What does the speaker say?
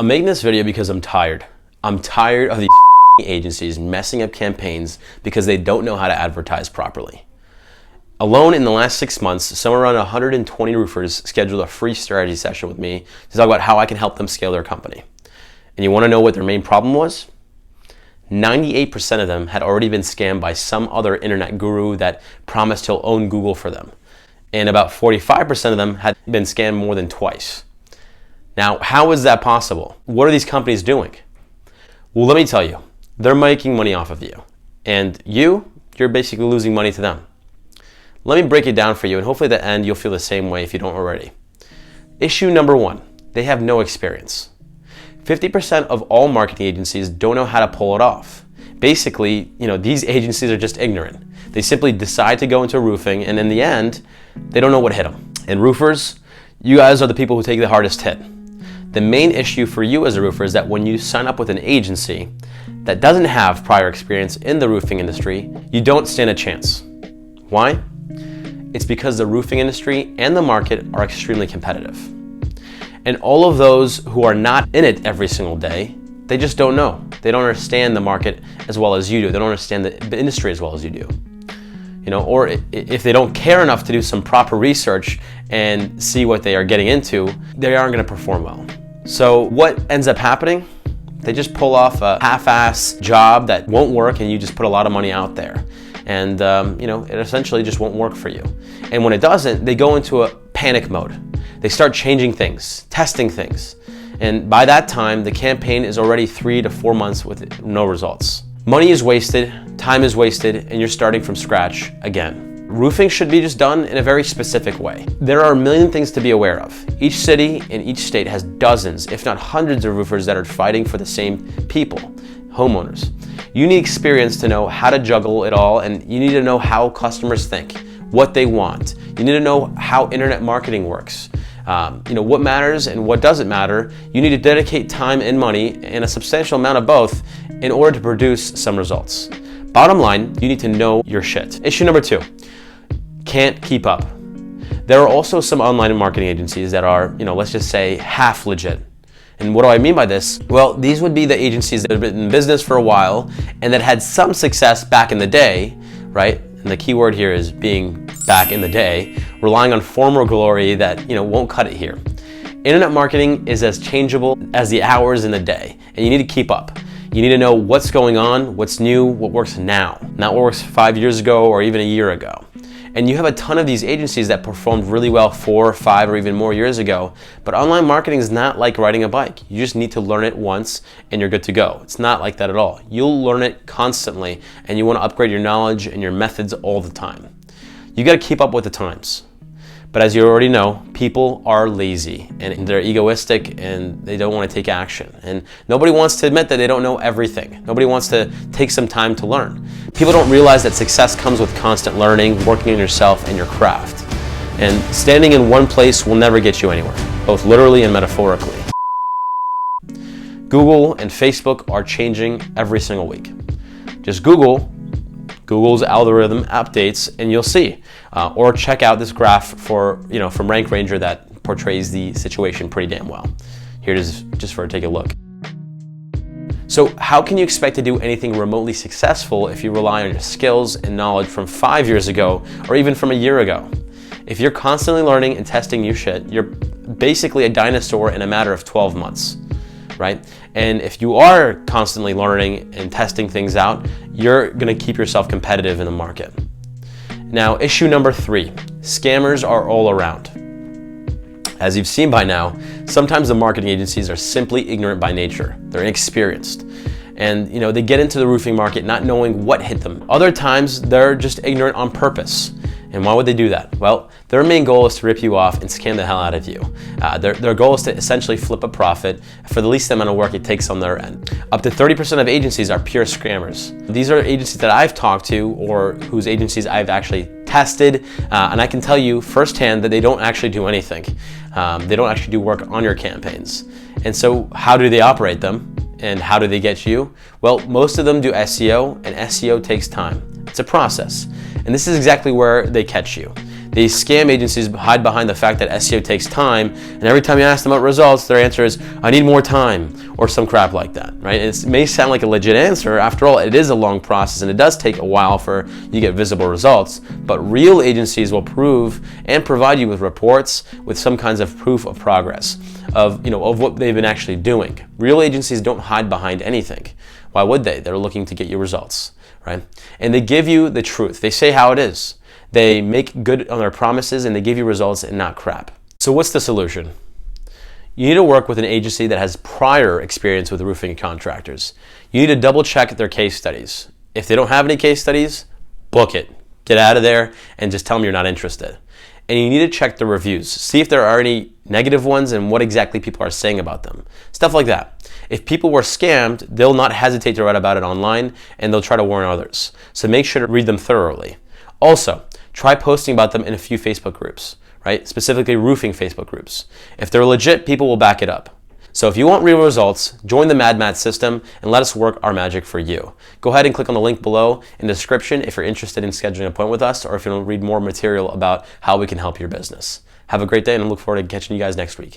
I'm making this video because I'm tired. I'm tired of these agencies messing up campaigns because they don't know how to advertise properly. Alone in the last 6 months, somewhere around 120 roofers scheduled a free strategy session with me to talk about how I can help them scale their company. And you want to know what their main problem was? 98% of them had already been scammed by some other internet guru that promised he'll own Google for them. And about 45% of them had been scammed more than twice. Now, how is that possible? What are these companies doing? Well, let me tell you, they're making money off of you. And you're basically losing money to them. Let me break it down for you, and hopefully at the end you'll feel the same way if you don't already. Issue number one, they have no experience. 50% of all marketing agencies don't know how to pull it off. Basically, these agencies are just ignorant. They simply decide to go into roofing, and in the end, they don't know what hit them. And roofers, you guys are the people who take the hardest hit. The main issue for you as a roofer is that when you sign up with an agency that doesn't have prior experience in the roofing industry, you don't stand a chance. Why? It's because the roofing industry and the market are extremely competitive. And all of those who are not in it every single day, they just don't know. They don't understand the market as well as you do. They don't understand the industry as well as you do. Or if they don't care enough to do some proper research and see what they are getting into, they aren't going to perform well. So what ends up happening? They just pull off a half-ass job that won't work, and you just put a lot of money out there. And it essentially just won't work for you. And when it doesn't, they go into a panic mode. They start changing things, testing things. And by that time, the campaign is already 3 to 4 months with no results. Money is wasted, time is wasted, and you're starting from scratch again. Roofing should be just done in a very specific way. There are a million things to be aware of. Each city and each state has dozens, if not hundreds of roofers that are fighting for the same people, homeowners. You need experience to know how to juggle it all, and you need to know how customers think, what they want. You need to know how internet marketing works. What matters and what doesn't matter. You need to dedicate time and money, and a substantial amount of both, in order to produce some results. Bottom line, you need to know your shit. Issue number two, can't keep up. There are also some online marketing agencies that are, let's just say half legit. And what do I mean by this? Well, these would be the agencies that have been in business for a while and that had some success back in the day, right? And the key word here is being back in the day, relying on former glory that, won't cut it here. Internet marketing is as changeable as the hours in the day, and you need to keep up. You need to know what's going on, what's new, what works now, not what works 5 years ago or even a year ago. And you have a ton of these agencies that performed really well 4, 5, or even more years ago. But online marketing is not like riding a bike. You just need to learn it once and you're good to go. It's not like that at all. You'll learn it constantly, and you want to upgrade your knowledge and your methods all the time. You got to keep up with the times. But as you already know, people are lazy and they're egoistic and they don't want to take action. And nobody wants to admit that they don't know everything. Nobody wants to take some time to learn. People don't realize that success comes with constant learning, working on yourself and your craft. And standing in one place will never get you anywhere, both literally and metaphorically. Google and Facebook are changing every single week. Just Google's algorithm updates and you'll see. Or check out this graph from Rank Ranger that portrays the situation pretty damn well. Here it is, just for take a look. So how can you expect to do anything remotely successful if you rely on your skills and knowledge from 5 years ago or even from a year ago? If you're constantly learning and testing new shit, you're basically a dinosaur in a matter of 12 months, right? And if you are constantly learning and testing things out, you're gonna keep yourself competitive in the market. Now, issue number 3, scammers are all around. As you've seen by now, sometimes the marketing agencies are simply ignorant by nature. They're inexperienced. And they get into the roofing market not knowing what hit them. Other times, they're just ignorant on purpose. And why would they do that? Well, their main goal is to rip you off and scam the hell out of you. Their goal is to essentially flip a profit for the least amount of work it takes on their end. Up to 30% of agencies are pure scammers. These are agencies that I've talked to or whose agencies I've actually tested, and I can tell you firsthand that they don't actually do anything. They don't actually do work on your campaigns. And so how do they operate them? And how do they get you? Well, most of them do SEO, and SEO takes time. It's a process. And this is exactly where they catch you. These scam agencies hide behind the fact that SEO takes time, and every time you ask them about results, their answer is, I need more time, or some crap like that, right? It may sound like a legit answer. After all, it is a long process, and it does take a while for you to get visible results, but real agencies will prove and provide you with reports with some kinds of proof of progress, of what they've been actually doing. Real agencies don't hide behind anything. Why would they? They're looking to get you results, right? And they give you the truth. They say how it is. They make good on their promises, and they give you results and not crap. So what's the solution? You need to work with an agency that has prior experience with roofing contractors. You need to double check their case studies. If they don't have any case studies, book it. Get out of there and just tell them you're not interested. And you need to check the reviews. See if there are any negative ones and what exactly people are saying about them. Stuff like that. If people were scammed, they'll not hesitate to write about it online, and they'll try to warn others. So make sure to read them thoroughly. Also, try posting about them in a few Facebook groups, right? Specifically roofing Facebook groups. If they're legit, people will back it up. So if you want real results, join the MADMAT system and let us work our magic for you. Go ahead and click on the link below in the description if you're interested in scheduling an appointment with us, or if you want to read more material about how we can help your business. Have a great day, and I look forward to catching you guys next week.